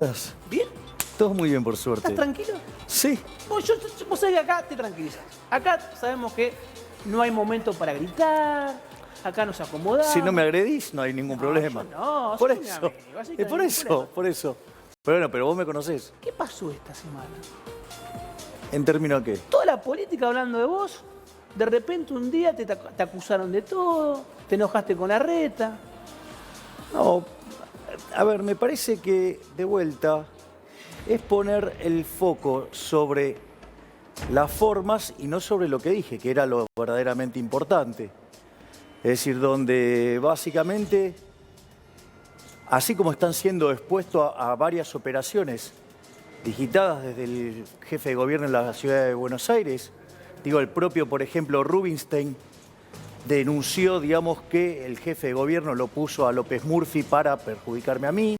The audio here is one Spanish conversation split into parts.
estás? ¿Bien? Todo muy bien, por suerte. ¿Estás tranquilo? Sí. Vos sabés que acá te tranquilizás. Acá sabemos que no hay momento para gritar, acá nos acomodamos. Si no me agredís, no hay ningún problema. yo no, por sos mi eso. amigo, así que Es no por hay eso, ningún problema. por eso. Pero bueno, pero vos me conocés. ¿Qué pasó esta semana? ¿En términos de qué? Toda la política hablando de vos, de repente un día te acusaron de todo, te enojaste con Larreta. No, a ver, me parece que de vuelta es poner el foco sobre las formas y no sobre lo que dije, que era lo verdaderamente importante. Es decir, donde básicamente, así como están siendo expuestos a varias operaciones digitadas desde el jefe de gobierno en la ciudad de Buenos Aires, digo, el propio, por ejemplo, Rubinstein denunció, digamos, que el jefe de gobierno lo puso a López Murphy para perjudicarme a mí,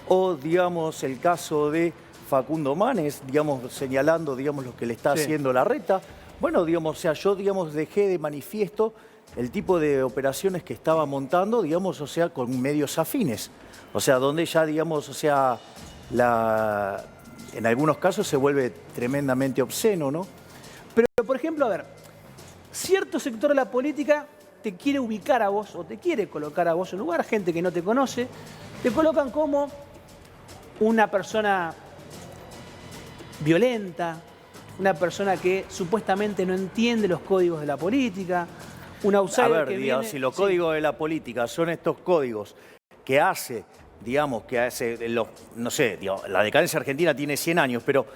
o, digamos, el caso de Facundo Manes, digamos, señalando, digamos, lo que le está haciendo Larreta. Bueno, digamos, o sea, yo, digamos, dejé de manifiesto el tipo de operaciones que estaba montando, digamos, o sea, con medios afines. O sea, donde ya, digamos, o sea, en algunos casos se vuelve tremendamente obsceno, ¿no? Pero, por ejemplo, a ver, cierto sector de la política te quiere ubicar a vos o te quiere colocar a vos en lugar, gente que no te conoce, te colocan como una persona violenta, una persona que supuestamente no entiende los códigos de la política, un outsider a ver, que digamos, viene... si los códigos de la política son estos códigos que hace, digamos, no sé, digamos, la decadencia argentina tiene 100 años, pero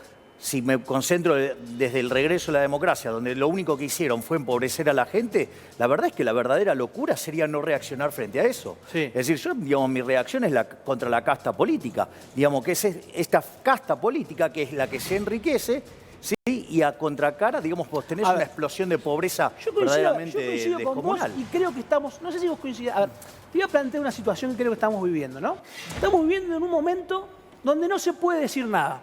si me concentro desde el regreso a la democracia, donde lo único que hicieron fue empobrecer a la gente, la verdad es que la verdadera locura sería no reaccionar frente a eso. Sí. Es decir, yo, digamos, mi reacción es contra la casta política, digamos, que es esta casta política que es la que se enriquece, ¿sí? Y a contracara, digamos, vos tenés una explosión de pobreza verdaderamente yo coincido con vos descomunal. y creo que estamos, no sé si vos coincidís, a ver, te voy a plantear una situación que creo que estamos viviendo, ¿no? Estamos viviendo en un momento donde no se puede decir nada.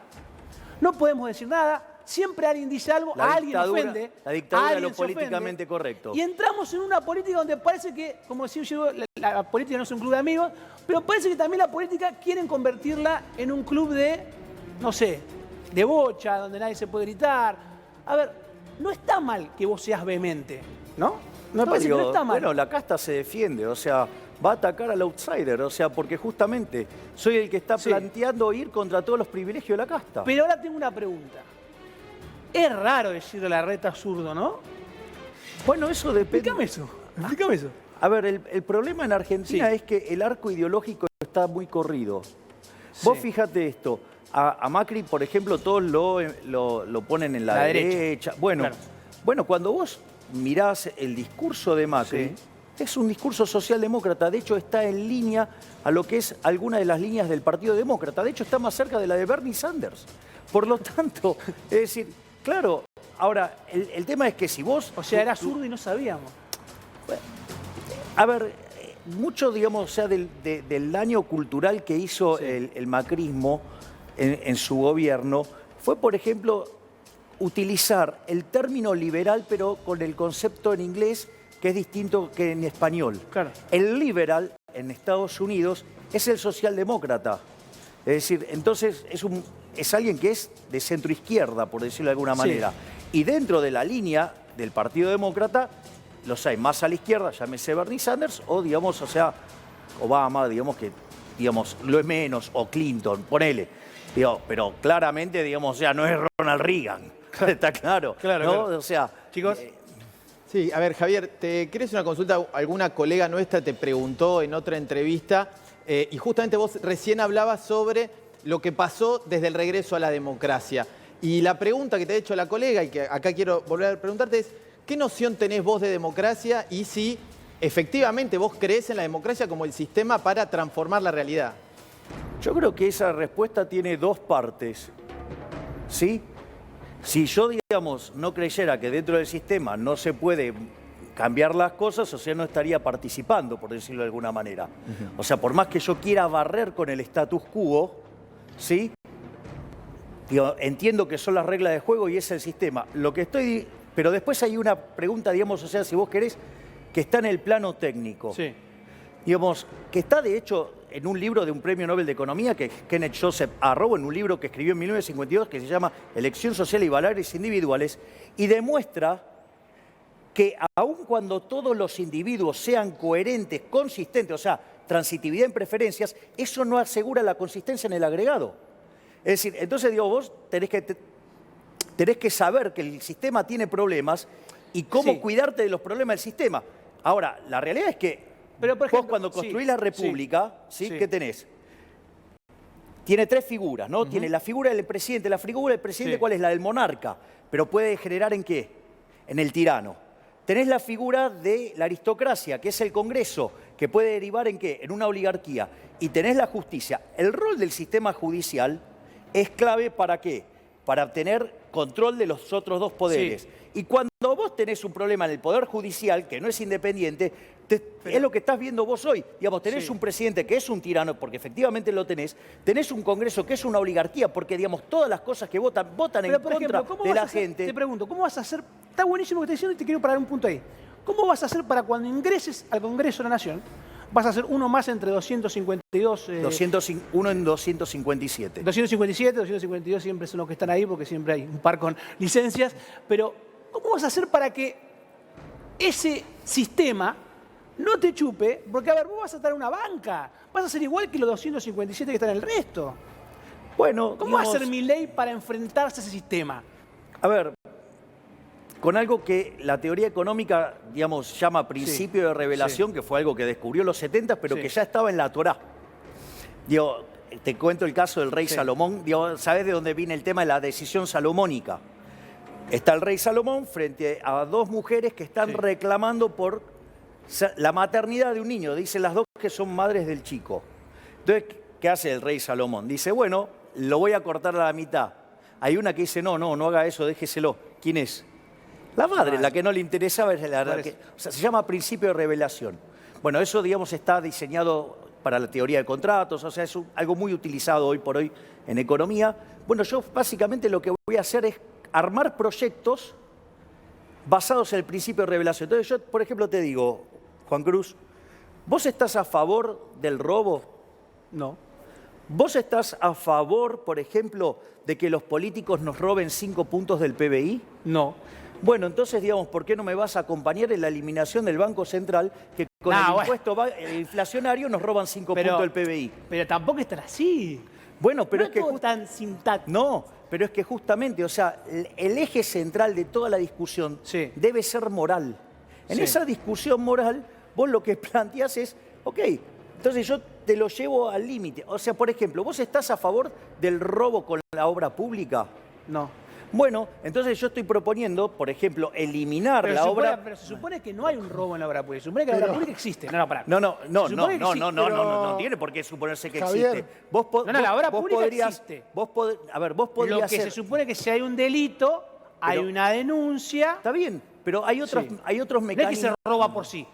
No podemos decir nada, siempre alguien dice algo, a alguien ofende. La dictadura de lo alguien se ofende, políticamente correcto. Y entramos en una política donde parece que, como decía yo, la política no es un club de amigos, pero parece que también la política quieren convertirla en un club de, no sé, de bocha, donde nadie se puede gritar. A ver, no está mal que vos seas vehemente, ¿no? Me parece que no está mal. Bueno, la casta se defiende, o sea, va a atacar al outsider, o sea, porque justamente soy el que está planteando ir contra todos los privilegios de la casta. Pero ahora tengo una pregunta. Es raro decirle Larreta zurdo, ¿no? Bueno, eso depende. Explícame eso. A ver, el problema en Argentina es que el arco ideológico está muy corrido. Vos fíjate esto, a Macri, por ejemplo, todos lo ponen en la derecha. Bueno, bueno, cuando vos mirás el discurso de Macri, es un discurso socialdemócrata. De hecho, está en línea a lo que es alguna de las líneas del Partido Demócrata. De hecho, está más cerca de la de Bernie Sanders. Por lo tanto, es decir, claro, ahora, el tema es que si vos... O sea, era zurdo y no sabíamos. A ver, mucho, digamos, o sea, del daño cultural que hizo el macrismo en su gobierno fue, por ejemplo, utilizar el término liberal, pero con el concepto en inglés que es distinto que en español. Claro. El liberal en Estados Unidos es el socialdemócrata. Es decir, entonces es alguien que es de centroizquierda, por decirlo de alguna manera. Y dentro de la línea del Partido Demócrata, los hay más a la izquierda, llámese Bernie Sanders, o digamos, o sea, Obama, digamos que, digamos, lo es menos, o Clinton, ponele. Digo, pero claramente, digamos, o sea, no es Ronald Reagan. Está claro. Claro, ¿no? claro. O sea, chicos. Sí, a ver, Javier, ¿te querés una consulta? Alguna colega nuestra te preguntó en otra entrevista y justamente vos recién hablabas sobre lo que pasó desde el regreso a la democracia. Y la pregunta que te ha hecho la colega y que acá quiero volver a preguntarte es, ¿qué noción tenés vos de democracia y si efectivamente vos creés en la democracia como el sistema para transformar la realidad? yo creo que esa respuesta tiene dos partes, ¿sí? Si yo, digamos, no creyera que dentro del sistema no se puede cambiar las cosas, o sea, no estaría participando, por decirlo de alguna manera. O sea, por más que yo quiera barrer con el status quo, ¿sí? Digo, entiendo que son las reglas de juego y es el sistema. Pero después hay una pregunta, digamos, o sea, si vos querés, que está en el plano técnico. Sí. Digamos, que está de hecho en un libro de un premio Nobel de Economía, que es Kenneth Joseph Arrow, en un libro que escribió en 1952 que se llama Elección Social y Valores Individuales, y demuestra que aun cuando todos los individuos sean coherentes, consistentes, o sea, transitividad en preferencias, eso no asegura la consistencia en el agregado. Es decir, entonces digo, vos tenés que saber que el sistema tiene problemas y cómo cuidarte de los problemas del sistema. Ahora, la realidad es que Pero, por ejemplo, vos cuando construís la República, ¿qué tenés? Tiene tres figuras, ¿no? Tiene la figura del presidente. La figura del presidente, ¿cuál es? La del monarca. Pero puede generar ¿en qué? En el tirano. Tenés la figura de la aristocracia, que es el Congreso, que puede derivar ¿en qué? En una oligarquía. Y tenés la justicia. El rol del sistema judicial es clave ¿para qué? Para tener control de los otros dos poderes. Y cuando vos tenés un problema en el Poder Judicial, que no es independiente, es lo que estás viendo vos hoy. Digamos, tenés un presidente que es un tirano, porque efectivamente lo tenés un Congreso que es una oligarquía, porque digamos, todas las cosas que votan en contra de la gente. Te pregunto, ¿cómo vas a hacer? Está buenísimo lo que estás diciendo y te quiero parar un punto ahí. ¿Cómo vas a hacer para cuando ingreses al Congreso de la Nación? Vas a hacer uno más entre 252... uno en 257. 257, 252 siempre son los que están ahí porque siempre hay un par con licencias. Pero, ¿cómo vas a hacer para que ese sistema no te chupe? Porque, a ver, vos vas a estar en una banca. Vas a ser igual que los 257 que están en el resto. Bueno, ¿Cómo va a ser Milei para enfrentarse a ese sistema? A ver, con algo que la teoría económica, digamos, llama principio de revelación, que fue algo que descubrió en los 70, pero que ya estaba en la Torá. Digo, te cuento el caso del rey Salomón. Digo, ¿sabés de dónde viene el tema de la decisión salomónica? Está el rey Salomón frente a dos mujeres que están reclamando por la maternidad de un niño. Dicen las dos que son madres del chico. Entonces, ¿qué hace el rey Salomón? Dice, bueno, lo voy a cortar a la mitad. Hay una que dice, no haga eso, déjeselo. ¿Quién es? La madre, la que no le interesaba, es o sea, se llama principio de revelación. Bueno, eso, digamos, está diseñado para la teoría de contratos, o sea, es algo muy utilizado hoy por hoy en economía. Bueno, yo básicamente lo que voy a hacer es armar proyectos basados en el principio de revelación. Entonces yo, por ejemplo, te digo, Juan Cruz, ¿vos estás a favor del robo? No. ¿Vos estás a favor, por ejemplo, de que los políticos nos roben 5 puntos del PBI? No. Bueno, entonces, digamos, ¿por qué no me vas a acompañar en la eliminación del Banco Central, que con el impuesto inflacionario nos roban 5 puntos del PBI? Pero tampoco es tan así. Bueno, pero no es que... todo tan sintáctico. No, pero es que justamente, o sea, el eje central de toda la discusión debe ser moral. En esa discusión moral, vos lo que planteás es, ok, entonces yo te lo llevo al límite. O sea, por ejemplo, ¿vos estás a favor del robo con la obra pública? No. Bueno, entonces yo estoy proponiendo, por ejemplo, eliminar la obra... Pero se supone que no hay un robo en la obra pública. Se supone que la obra pública existe. Pará. No tiene por qué suponerse que existe. La obra pública existe. Vos podrías Lo que se supone que si hay un delito, hay una denuncia... Está bien, pero hay otros mecanismos... No es que se roba por sí.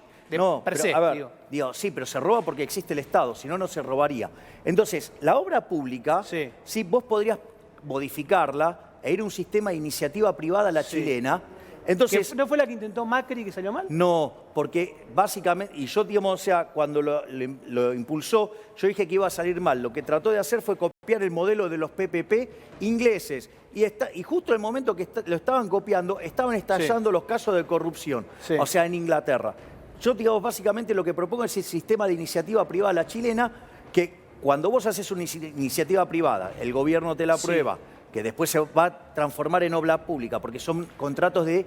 Sí, pero se roba porque existe el Estado, si no, no se robaría. Entonces, la obra pública, sí, vos podrías modificarla e ir a un sistema de iniciativa privada a la chilena. Entonces, ¿no fue la que intentó Macri y que salió mal? No, porque básicamente, y yo, digamos, o sea, cuando lo impulsó, yo dije que iba a salir mal. Lo que trató de hacer fue copiar el modelo de los PPP ingleses. Y justo en el momento que lo estaban copiando, estaban estallando los casos de corrupción, o sea, en Inglaterra. Yo, digamos, básicamente lo que propongo es el sistema de iniciativa privada a la chilena, que cuando vos haces una iniciativa privada, el gobierno te la aprueba, que después se va a transformar en obra pública, porque son contratos de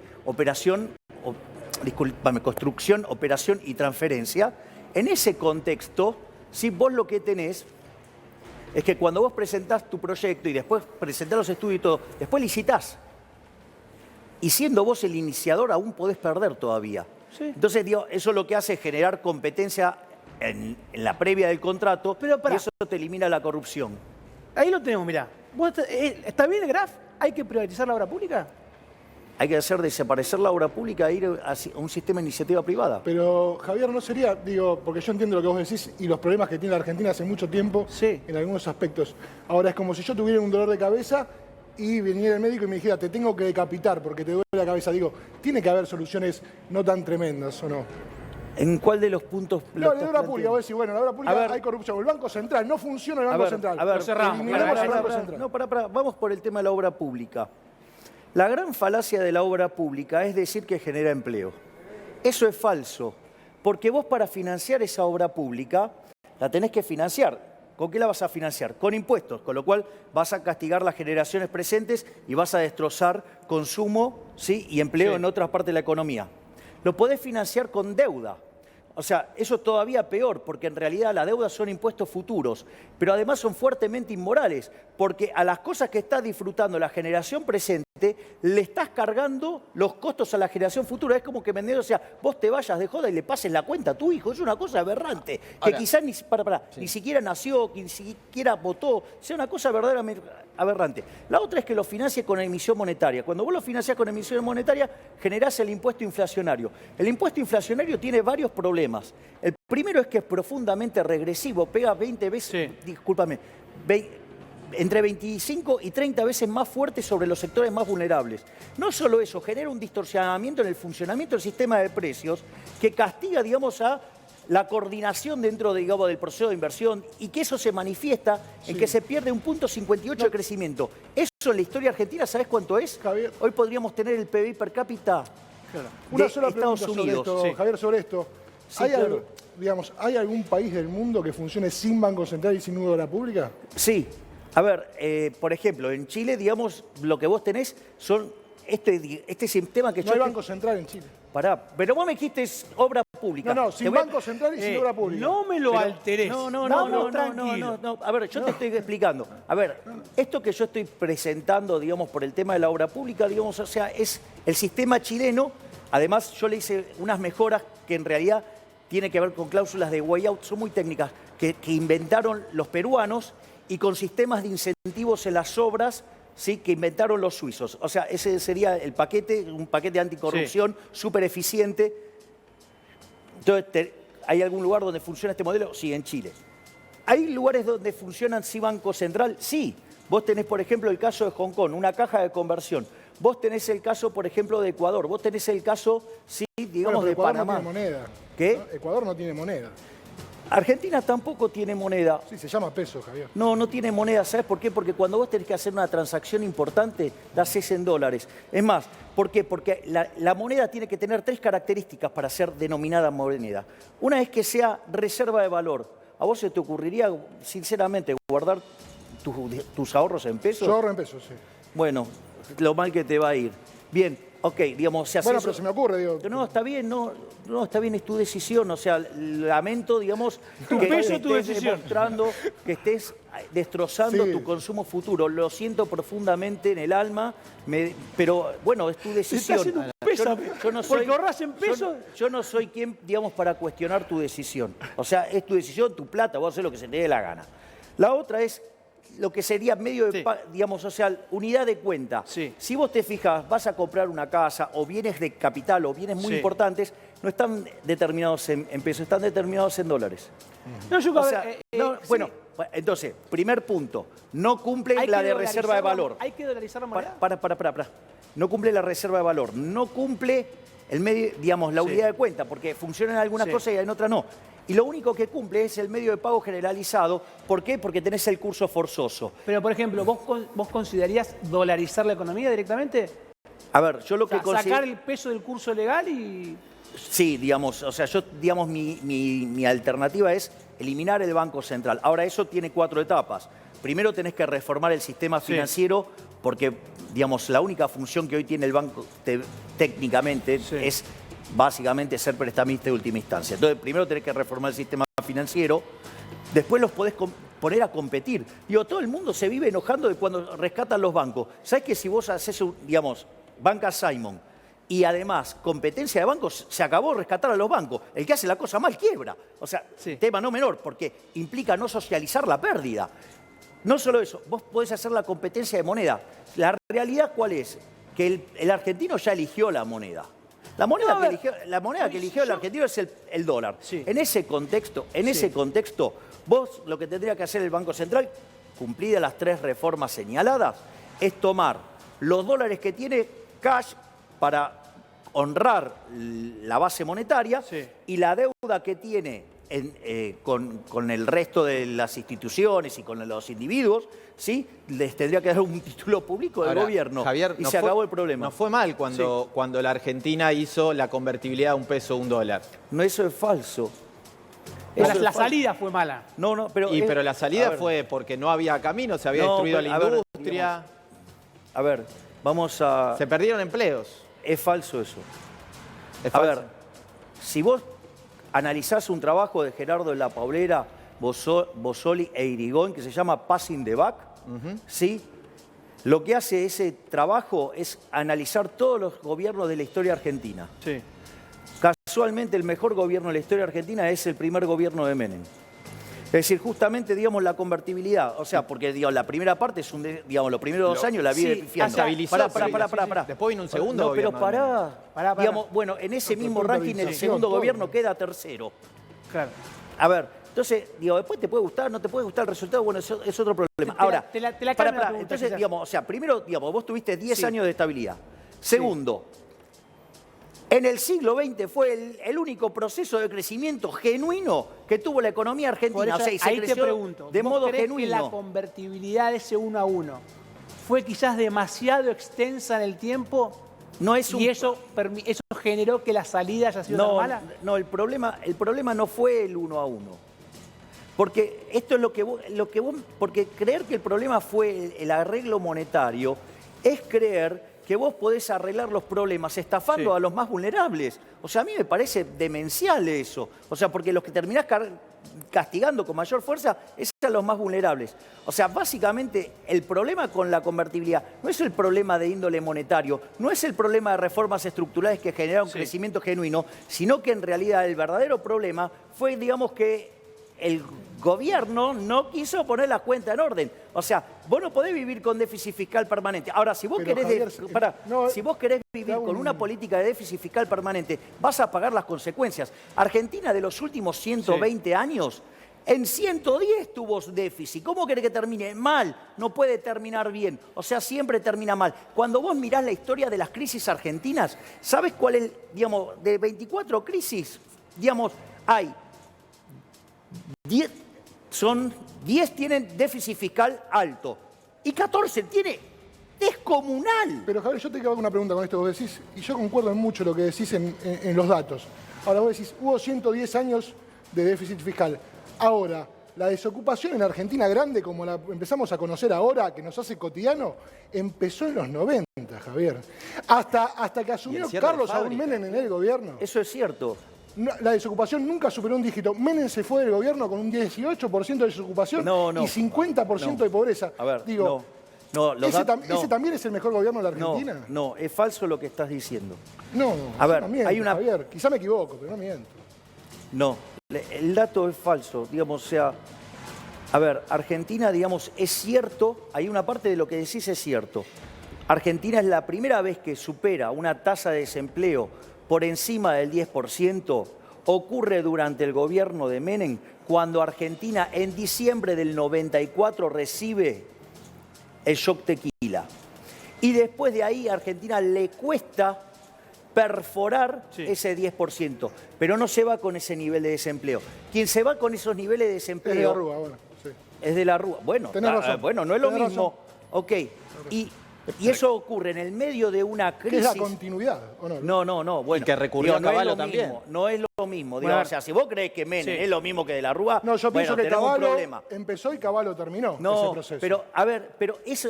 construcción, operación y transferencia. En ese contexto, si vos lo que tenés es que cuando vos presentás tu proyecto y después presentás los estudios y todo, después licitás. Y siendo vos el iniciador, aún podés perder todavía. Entonces, digo, eso lo que hace es generar competencia en la previa del contrato, y eso te elimina la corrupción. Ahí lo tenemos, mirá. ¿Está bien el graf? ¿Hay que privatizar la obra pública? Hay que hacer desaparecer la obra pública e ir a un sistema de iniciativa privada. Pero, Javier, no sería, porque yo entiendo lo que vos decís y los problemas que tiene la Argentina hace mucho tiempo en algunos aspectos. Ahora, es como si yo tuviera un dolor de cabeza y viniera el médico y me dijera, te tengo que decapitar porque te duele la cabeza. Digo, tiene que haber soluciones no tan tremendas, ¿o no? ¿En cuál de los puntos? No, la obra pública, vos decís, bueno, la obra pública hay corrupción. El Banco Central, no funciona el Banco Central. A ver, Lo cerramos. Eliminemos el Banco Central. No, pará. Vamos por el tema de la obra pública. La gran falacia de la obra pública es decir que genera empleo. Eso es falso, porque vos para financiar esa obra pública la tenés que financiar. ¿Con qué la vas a financiar? Con impuestos, con lo cual vas a castigar las generaciones presentes y vas a destrozar consumo, ¿sí? Y empleo en otras partes de la economía. Lo podés financiar con deuda. O sea, eso es todavía peor, porque en realidad la deuda son impuestos futuros, pero además son fuertemente inmorales, porque a las cosas que está disfrutando la generación presente le estás cargando los costos a la generación futura. Es como que vendiendo, o sea, vos te vayas de joda y le pases la cuenta a tu hijo. Es una cosa aberrante, que ahora, quizás ni siquiera nació, que ni siquiera votó, sea una cosa verdaderamente aberrante. La otra es que lo financie con emisión monetaria. Cuando vos lo financiás con emisión monetaria, generás el impuesto inflacionario. El impuesto inflacionario tiene varios problemas. El primero es que es profundamente regresivo, pega 20 veces, discúlpame, entre 25 y 30 veces más fuerte sobre los sectores más vulnerables. No solo eso, genera un distorsionamiento en el funcionamiento del sistema de precios que castiga, digamos, a la coordinación dentro, digamos, del proceso de inversión y que eso se manifiesta en que se pierde un punto 58 de crecimiento. Eso en la historia argentina, ¿sabés cuánto es? Javier. Hoy podríamos tener el PBI per cápita Una de sola Estados pregunta Unidos. sobre esto, Javier, sobre esto. Sí, ¿Hay, claro. ¿Hay algún país del mundo que funcione sin Banco Central y sin obra pública? Sí. A ver, por ejemplo, en Chile, digamos, lo que vos tenés son este sistema que No hay Banco Central en Chile. Pará, pero vos me dijiste es obra pública. No, sin Banco Central y sin obra pública. No me lo alteres. No. Tranquilo. A ver, yo te estoy explicando. A ver, esto que yo estoy presentando, digamos, por el tema de la obra pública, digamos, o sea, es el sistema chileno. Además, yo le hice unas mejoras que en realidad tienen que ver con cláusulas de way out, son muy técnicas, que inventaron los peruanos y con sistemas de incentivos en las obras, ¿sí?, que inventaron los suizos. O sea, ese sería el paquete, un paquete anticorrupción súper eficiente. Entonces, ¿hay algún lugar donde funciona este modelo? Sí, en Chile. ¿Hay lugares donde funcionan sí Banco Central? Sí. Vos tenés, por ejemplo, el caso de Hong Kong, una caja de conversión. Vos tenés el caso, por ejemplo, de Ecuador. Vos tenés el caso, sí, digamos, de Ecuador Panamá. No tiene moneda. ¿Qué? ¿No? Ecuador no tiene moneda. Argentina tampoco tiene moneda. Sí, se llama peso, Javier. No tiene moneda. ¿Sabes por qué? Porque cuando vos tenés que hacer una transacción importante, la haces en dólares. Es más, ¿por qué? Porque la moneda tiene que tener 3 características para ser denominada moneda. Una es que sea reserva de valor. ¿A vos se te ocurriría, sinceramente, guardar tus ahorros en pesos? Yo ahorro en pesos, sí. Bueno, lo mal que te va a ir. Bien, ok, digamos, se hace Bueno, eso. pero se me ocurre, digo. No, está bien, no, está bien, es tu decisión. O sea, lamento, digamos, que peso, tu estés decisión. demostrando que estés destrozando Sí. tu consumo futuro. Lo siento profundamente en el alma, pero bueno, es tu decisión. haciendo un pésame, porque ahorrás en pesos. Yo no soy quien, digamos, para cuestionar tu decisión. O sea, es tu decisión, tu plata, vos haces lo que se te dé la gana. La otra es lo que sería medio de, digamos, o sea, unidad de cuenta. Sí. Si vos te fijas, vas a comprar una casa o bienes de capital o bienes muy importantes, no están determinados en pesos, están determinados en dólares. No, yo, O sea, bueno, entonces, primer punto, no cumple la de reserva de valor. ¿Hay que dolarizar la moneda? Para. No cumple la reserva de valor, no cumple el medio, digamos, la unidad de cuenta, porque funciona en algunas cosas y en otras no. Y lo único que cumple es el medio de pago generalizado. ¿Por qué? Porque tenés el curso forzoso. Pero, por ejemplo, ¿vos considerarías dolarizar la economía directamente? A ver, yo lo que Sacar el peso del curso legal y... Sí, digamos, o sea, digamos, mi alternativa es eliminar el Banco Central. Ahora, eso tiene 4 etapas. Primero tenés que reformar el sistema financiero porque, digamos, la única función que hoy tiene el banco técnicamente es básicamente ser prestamista de última instancia. Entonces, primero tenés que reformar el sistema financiero, después los podés poner a competir. Digo, todo el mundo se vive enojando de cuando rescatan los bancos. ¿Sabés que si vos haces, digamos, banca Simon y además competencia de bancos, se acabó rescatar a los bancos? El que hace la cosa mal quiebra. O sea, tema no menor, porque implica no socializar la pérdida. No solo eso, vos podés hacer la competencia de moneda. La realidad, ¿cuál es? Que el argentino ya eligió la moneda. La moneda que eligió el argentino es el dólar. Sí. En ese contexto, vos lo que tendría que hacer el Banco Central, cumplidas las 3 reformas señaladas, es tomar los dólares que tiene cash para honrar la base monetaria Sí. y la deuda que tiene con el resto de las instituciones y con los individuos, ¿sí? Les tendría que dar un título público del Ahora, gobierno. Javier, y no se fue- acabó el problema. No fue mal cuando la Argentina hizo la convertibilidad de un peso a un dólar. No, eso es falso. La, Eso es la falso. salida fue mala. No, pero... Pero la a salida ver, fue porque no había camino, se había No, destruido pero, la a ver, industria, A ver, vamos a... se perdieron empleos. Es falso eso. Es A falso. ver, si vos analizás un trabajo de Gerardo de la Paulera, Bossoli e Irigoyen que se llama Passing the Buck, ¿sí? Lo que hace ese trabajo es analizar todos los gobiernos de la historia argentina. Sí. Casualmente el mejor gobierno de la historia argentina es el primer gobierno de Menem. Es decir, justamente, digamos, la convertibilidad. O sea, porque, digamos, la primera parte es digamos, los primeros 2 años la vive sí, pifiando. estabilizó, Pará. Después vino un segundo No, pero gobierno de Menem. pará. Digamos, bueno, en ese No, mismo pero ranking el politización, segundo todo. gobierno queda tercero. Claro. A ver, entonces, digo, después te puede gustar, no te puede gustar el resultado, bueno, eso es otro problema. Ahora, te la cambio pará, la pregunta, entonces, quizás. digamos, o sea, primero, digamos, vos tuviste 10 Sí. años de estabilidad. Segundo, en el siglo XX fue el único proceso de crecimiento genuino que tuvo la economía Por argentina. eso, O sea, y se ahí te creció pregunto, de ¿vos modo crees genuino. que la convertibilidad de ese 1 a 1 fue quizás demasiado extensa en el tiempo No es un... y eso generó que la salida haya sido tan No, mala? no, el problema no fue el 1 a 1. Porque esto es porque creer que el problema fue el arreglo monetario es creer que vos podés arreglar los problemas estafando Sí. a los más vulnerables. O sea, a mí me parece demencial eso. O sea, porque los que terminás castigando con mayor fuerza es a los más vulnerables. O sea, básicamente el problema con la convertibilidad no es el problema de índole monetario, no es el problema de reformas estructurales que generaron Sí. crecimiento genuino, sino que en realidad el verdadero problema fue, digamos, que el gobierno no quiso poner las cuentas en orden. O sea, vos no podés vivir con déficit fiscal permanente. Ahora, si vos Pero, querés, Javier, si vos querés vivir con una política de déficit fiscal permanente, vas a pagar las consecuencias. Argentina de los últimos 120 años, en 110 tuvo déficit. ¿Cómo querés que termine? Mal. No puede terminar bien. O sea, siempre termina mal. Cuando vos mirás la historia de las crisis argentinas, ¿sabés cuál es, digamos, de 24 crisis? Digamos, hay 10 tienen déficit fiscal alto y 14 tiene descomunal. Pero Javier, yo te hago una pregunta con esto que vos decís, y yo concuerdo en mucho lo que decís en los datos. Ahora vos decís, hubo 110 años de déficit fiscal. Ahora, la desocupación en Argentina grande, como la empezamos a conocer ahora, que nos hace cotidiano, empezó en los 90, Javier. Hasta que asumió cierre de Carlos Saúl fábricas. Menem en el gobierno. Eso es cierto. La desocupación nunca superó un dígito. Menem se fue del gobierno con un 18% de desocupación No. y 50% de pobreza. A ver, Digo, no, los ¿ese, dat- no, ese también es el mejor gobierno de la Argentina? no, es falso lo que estás diciendo. No, A ver, no miento, hay una- Javier. Quizá me equivoco, pero no miento. No, el dato es falso, digamos, o sea, a ver, Argentina, digamos, es cierto, hay una parte de lo que decís es cierto. Argentina es la primera vez que supera una tasa de desempleo por encima del 10%, ocurre durante el gobierno de Menem, cuando Argentina en diciembre del 94 recibe el shock tequila. Y después de ahí a Argentina le cuesta perforar Sí. ese 10%, pero no se va con ese nivel de desempleo. Quien se va con esos niveles de Es de la desempleo Rúa, bueno, sí. es de la Rúa. Bueno, Tenés razón. bueno, no es lo Tenés mismo. Ok, y eso ocurre en el medio de una ¿Qué es la crisis. continuidad? ¿O no? No, bueno. Y que recurrió a no es Cavallo lo también. mismo, no es lo mismo. Digo, Bueno, o sea, si vos crees que Menem sí. es lo mismo que de la Rúa, No, yo pienso bueno, que tenemos un Cavallo problema. empezó y Cavallo terminó ese No, proceso. pero a ver,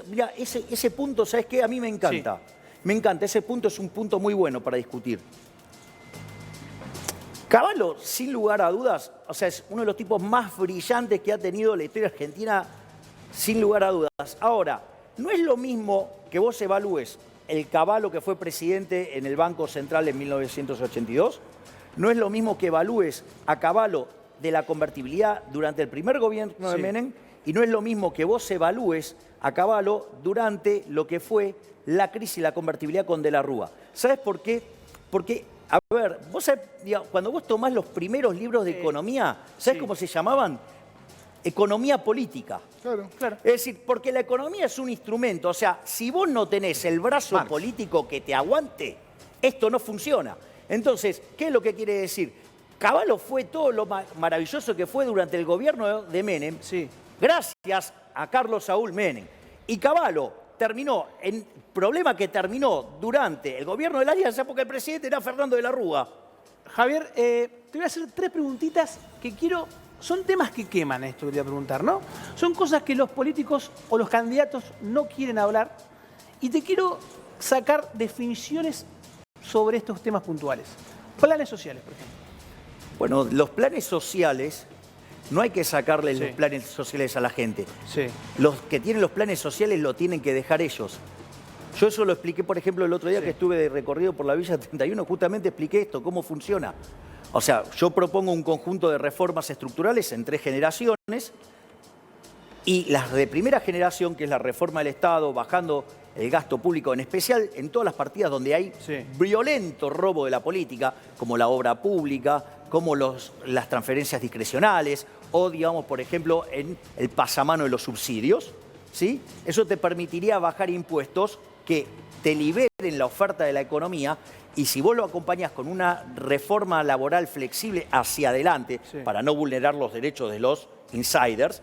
mirá, ese punto, ¿sabes qué? A mí me encanta. Me encanta, ese punto es un punto muy bueno para discutir. Cavallo, sin lugar a dudas, o sea, es uno de los tipos más brillantes que ha tenido la historia argentina, sin lugar a dudas. Ahora, no es lo mismo que vos evalúes el Cavallo que fue presidente en el Banco Central en 1982, no es lo mismo que evalúes a Cavallo de la convertibilidad durante el primer gobierno de Sí. Menem, y no es lo mismo que vos evalúes a Cavallo durante lo que fue la crisis y la convertibilidad con De la Rúa. ¿Sabes por qué? Porque, a ver, vos sabés, digamos, cuando vos tomás los primeros libros de economía, ¿sabés Sí. cómo se llamaban? Economía política. Claro. Es decir, porque la economía es un instrumento. O sea, si vos no tenés el brazo Marx. político que te aguante, esto no funciona. Entonces, ¿qué es lo que quiere decir? Cavallo fue todo lo maravilloso que fue durante el gobierno de Menem, Sí. gracias a Carlos Saúl Menem. Y Cavallo terminó en problema que terminó durante el gobierno de la Alianza porque el presidente era Fernando de la Rúa. Javier, te voy a hacer 3 preguntitas que quiero. Son temas que queman esto que te voy a preguntar, ¿no? Son cosas que los políticos o los candidatos no quieren hablar. Y te quiero sacar definiciones sobre estos temas puntuales. Planes sociales, por ejemplo. Bueno, los planes sociales, no hay que sacarle Sí. los planes sociales a la gente. Sí. Los que tienen los planes sociales lo tienen que dejar ellos. Yo eso lo expliqué, por ejemplo, el otro día que estuve de recorrido por la Villa 31, justamente expliqué esto, cómo funciona. O sea, yo propongo un conjunto de reformas estructurales en 3 generaciones y las de primera generación, que es la reforma del Estado, bajando el gasto público, en especial en todas las partidas donde hay Sí. violento robo de la política, como la obra pública, como las transferencias discrecionales o, digamos, por ejemplo, en el pasamano de los subsidios, ¿sí? Eso te permitiría bajar impuestos que te liberen la oferta de la economía y si vos lo acompañás con una reforma laboral flexible hacia adelante, Sí. para no vulnerar los derechos de los insiders,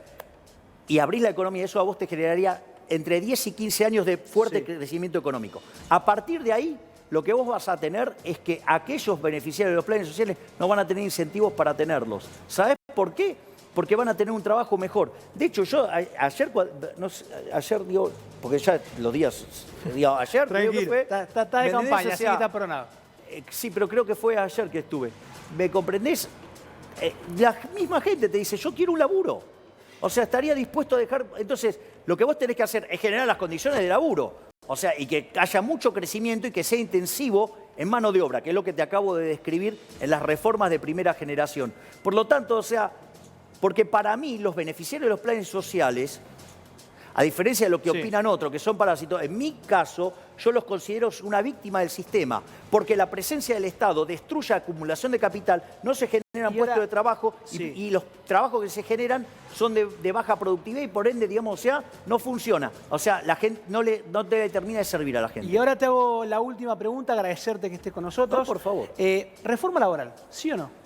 y abrís la economía, eso a vos te generaría entre 10 y 15 años de fuerte Sí. crecimiento económico. A partir de ahí, lo que vos vas a tener es que aquellos beneficiarios de los planes sociales no van a tener incentivos para tenerlos. ¿Sabés por qué? Porque van a tener un trabajo mejor. De hecho, yo ayer digo, porque ya los días, digo, ayer creo que fue... Está de ¿me entendés? campaña, O así sea, que está pronado. sí, pero creo que fue ayer que estuve. ¿Me comprendés? La misma gente te dice, yo quiero un laburo. O sea, estaría dispuesto a dejar... Entonces, lo que vos tenés que hacer es generar las condiciones de laburo. O sea, y que haya mucho crecimiento y que sea intensivo en mano de obra, que es lo que te acabo de describir en las reformas de primera generación. Por lo tanto, o sea, porque para mí los beneficiarios de los planes sociales, a diferencia de lo que Sí. opinan otros, que son parásitos, en mi caso, yo los considero una víctima del sistema, porque la presencia del Estado destruye acumulación de capital, no se generan Y ahora- puestos de trabajo Sí. y los trabajos que se generan son de baja productividad y por ende, digamos, o sea, no funciona. O sea, la gente no te termina de servir a la gente. Y ahora te hago la última pregunta, agradecerte que estés con nosotros. No, por favor. Reforma laboral, ¿sí o no?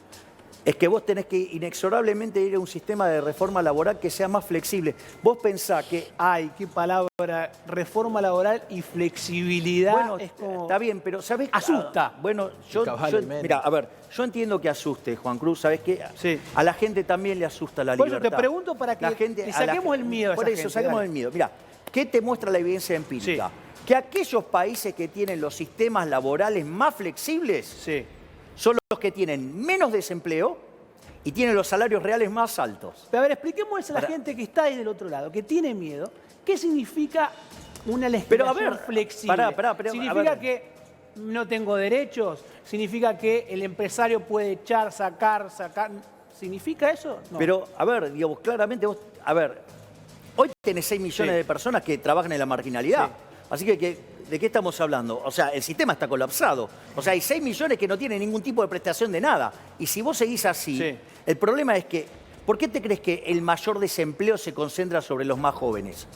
Es que vos tenés que inexorablemente ir a un sistema de reforma laboral que sea más flexible. Vos pensás que... Ay, qué palabra, reforma laboral y flexibilidad. Bueno, es como... está bien, pero ¿sabés? Asusta. Bueno, Caballo Menem. mira, a ver, yo entiendo que asuste, Juan Cruz, ¿sabés qué? Sí. A la gente también le asusta la Por eso libertad. te pregunto para que le saquemos el miedo a Por esa eso, gente, saquemos dale. el miedo. Mira, ¿qué te muestra la evidencia empírica? Sí. Que aquellos países que tienen los sistemas laborales más flexibles Sí. son los que tienen menos desempleo y tienen los salarios reales más altos. Pero a ver, expliquemos a la gente que está ahí del otro lado, que tiene miedo, ¿qué significa una Pero, a legislación ver, flexible? pará, a ¿Significa ver. que no tengo derechos? ¿Significa que el empresario puede echar, sacar? ¿Significa eso? No. Pero, a ver, digamos, claramente vos, a ver, hoy tenés 6 millones Sí. de personas que trabajan en la marginalidad. Sí. Así que, ¿de qué estamos hablando? O sea, el sistema está colapsado. O sea, hay 6 millones que no tienen ningún tipo de prestación de nada. Y si vos seguís así, Sí. el problema es que, ¿por qué te crees que el mayor desempleo se concentra sobre los más jóvenes?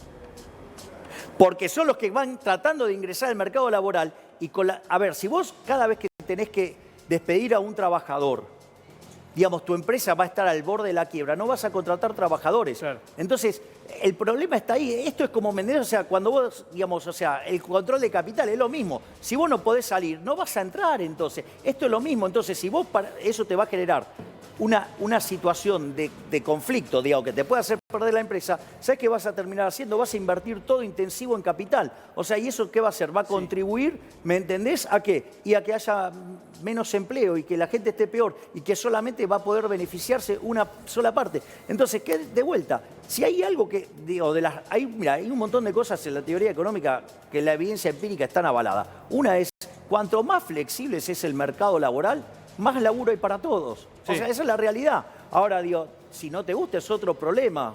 Porque son los que van tratando de ingresar al mercado laboral y a ver, si vos cada vez que tenés que despedir a un trabajador, digamos, tu empresa va a estar al borde de la quiebra, no vas a contratar trabajadores. Claro. Entonces, el problema está ahí. Esto es como vender, o sea, cuando vos, digamos, o sea, el control de capital es lo mismo. Si vos no podés salir, no vas a entrar entonces. Esto es lo mismo. Entonces, si vos, eso te va a generar una situación de conflicto, digamos, que te puede hacer perder la empresa, ¿sabes qué vas a terminar haciendo? Vas a invertir todo intensivo en capital. O sea, ¿y eso qué va a hacer? Va a contribuir, ¿me entendés? ¿A qué? Y a que haya menos empleo y que la gente esté peor y que solamente va a poder beneficiarse una sola parte. Entonces, ¿qué? De vuelta, si hay algo que, digo, mira, hay un montón de cosas en la teoría económica que la evidencia empírica están avalada. Una es, cuanto más flexible es el mercado laboral, más laburo hay para todos. O Sí. sea, esa es la realidad. Ahora, digo, si no te gusta es otro problema.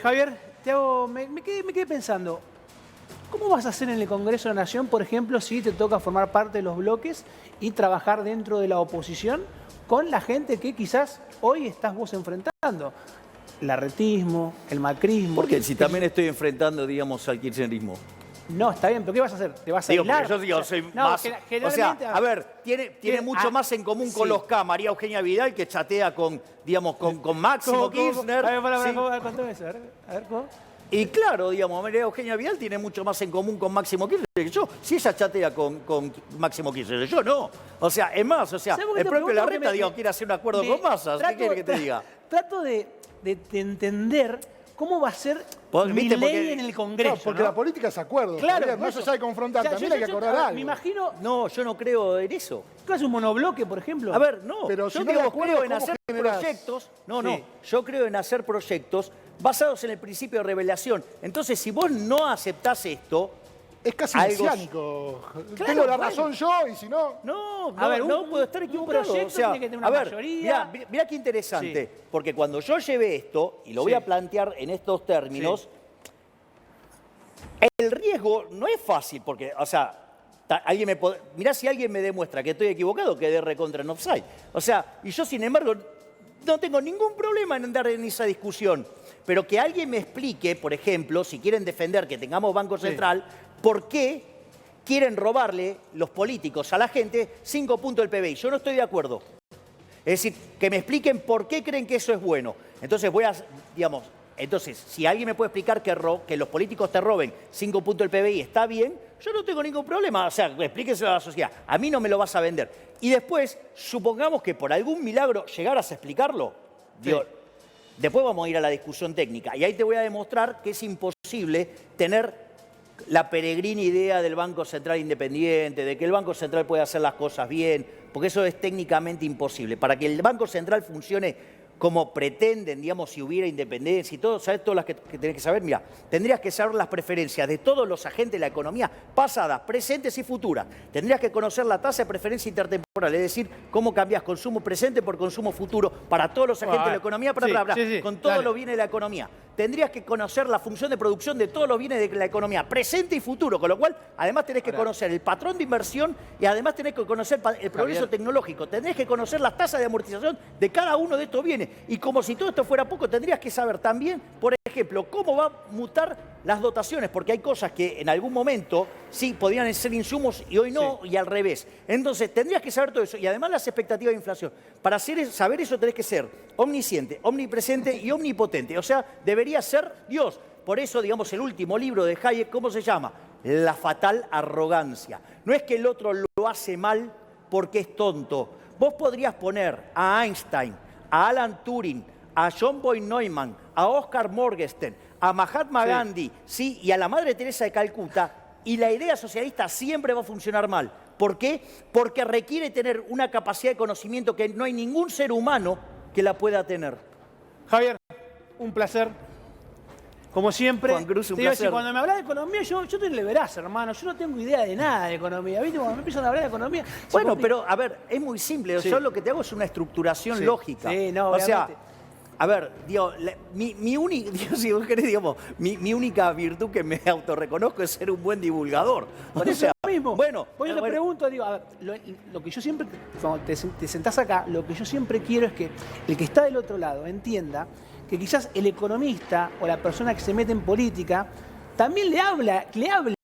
Javier, me quedé pensando, ¿cómo vas a hacer en el Congreso de la Nación, por ejemplo, si te toca formar parte de los bloques y trabajar dentro de la oposición con la gente que quizás hoy estás vos enfrentando? El arretismo, el macrismo. Porque si también estoy enfrentando, digamos, al kirchnerismo. No, está bien, pero ¿qué vas a hacer? ¿Te vas a Digo, aislar? porque yo soy No, más... O generalmente... sea, a ver, tiene mucho más en común con los K, María Eugenia Vidal, que chatea con, digamos, con Máximo Kirchner. A ver, ¿sí? contame eso. A ver, ¿cómo? Y claro, digamos, María Eugenia Vidal tiene mucho más en común con Máximo Kirchner que yo. Si ella chatea con Máximo Kirchner, yo no. O sea, es más, o sea, ¿Sabes por qué el te propio pregunto? Larreta, Porque digamos, quiere hacer un acuerdo con Massa. ¿Qué quiere que te diga? Trato de entender cómo va a ser Vos, mi ¿viste? ley Porque- en el Congreso, No, porque ¿no? la política es acuerdo. Claro, Javier, por no eso. se sabe confrontar, O sea, también yo- hay que yo- acordar algo. Me imagino, No, yo no creo en eso. ¿qué es un monobloque, por ejemplo? A ver, no, Pero yo si no hay digo, acuerdo, creo en ¿cómo hacer generás? proyectos, Sí. yo creo en hacer proyectos basados en el principio de revelación. Entonces, si vos no aceptás esto, Es casi algo- mesiánico. Claro, Tengo la bueno. razón yo y si no... a ver, no un- puedo estar un equivocado. proyecto O sea, tiene que tener una a ver, mayoría. mirá qué interesante, Sí. porque cuando yo llevé esto, y lo voy Sí. a plantear en estos términos, el riesgo no es fácil, porque, o sea, mirá si alguien me demuestra que estoy equivocado, quedé recontra en offside. O sea, y yo, sin embargo, no tengo ningún problema en andar en esa discusión. Pero que alguien me explique, por ejemplo, si quieren defender que tengamos Banco Central, ¿por qué quieren robarle los políticos a la gente 5 puntos del PBI? Yo no estoy de acuerdo. Es decir, que me expliquen por qué creen que eso es bueno. Entonces entonces, si alguien me puede explicar que los políticos te roben 5 puntos del PBI está bien, yo no tengo ningún problema. O sea, explíquenselo a la sociedad. A mí no me lo vas a vender. Y después, supongamos que por algún milagro llegaras a explicarlo. Digo, después vamos a ir a la discusión técnica. Y ahí te voy a demostrar que es imposible tener la peregrina idea del Banco Central independiente, de que el Banco Central puede hacer las cosas bien, porque eso es técnicamente imposible. Para que el Banco Central funcione como pretenden, digamos, si hubiera independencia y todo, ¿sabes todas las que tenés que saber? Mira, tendrías que saber las preferencias de todos los agentes de la economía, pasadas, presentes y futuras. Tendrías que conocer la tasa de preferencia intertemporal, es decir, cómo cambias consumo presente por consumo futuro para todos los agentes de la economía, con todos los bienes de la economía. Tendrías que conocer la función de producción de todos los bienes de la economía, presente y futuro, con lo cual, además tenés que conocer el patrón de inversión y además tenés que conocer el progreso tecnológico. Tendrías que conocer las tasas de amortización de cada uno de estos bienes. Y como si todo esto fuera poco, tendrías que saber también, por ejemplo, cómo va a mutar las dotaciones, porque hay cosas que en algún momento sí podían ser insumos y hoy no, y al revés. Entonces, tendrías que saber todo eso y además las expectativas de inflación. Para saber eso tenés que ser omnisciente, omnipresente y omnipotente. O sea, debería ser Dios. Por eso, digamos, el último libro de Hayek, ¿cómo se llama? La fatal arrogancia. No es que el otro lo hace mal porque es tonto. Vos podrías poner a Einstein, a Alan Turing, a John Boyd Neumann, a Oscar Morgenstern, a Mahatma Gandhi, ¿sí? Y a la Madre Teresa de Calcuta, y la idea socialista siempre va a funcionar mal. ¿Por qué? Porque requiere tener una capacidad de conocimiento que no hay ningún ser humano que la pueda tener. Javier, un placer. Como siempre, Juan Cruz, un te digo, placer. si cuando me hablas de economía, yo te le verás, hermano. Yo no tengo idea de nada de economía. ¿Viste? Cuando me empiezan a hablar de economía. Bueno, si vos pero a ver, es muy simple. Sí. Yo lo que te hago es una estructuración Sí. lógica. Sí, no, o sea, obviamente. a ver, digo, si vos querés, digamos, mi única virtud que me autorreconozco es ser un buen divulgador. Por O eso sea, mismo. Bueno, Pues yo te bueno, pregunto, digo, a ver, lo que yo siempre, cuando te sentás acá, lo que yo siempre quiero es que el que está del otro lado entienda que quizás el economista o la persona que se mete en política también le hable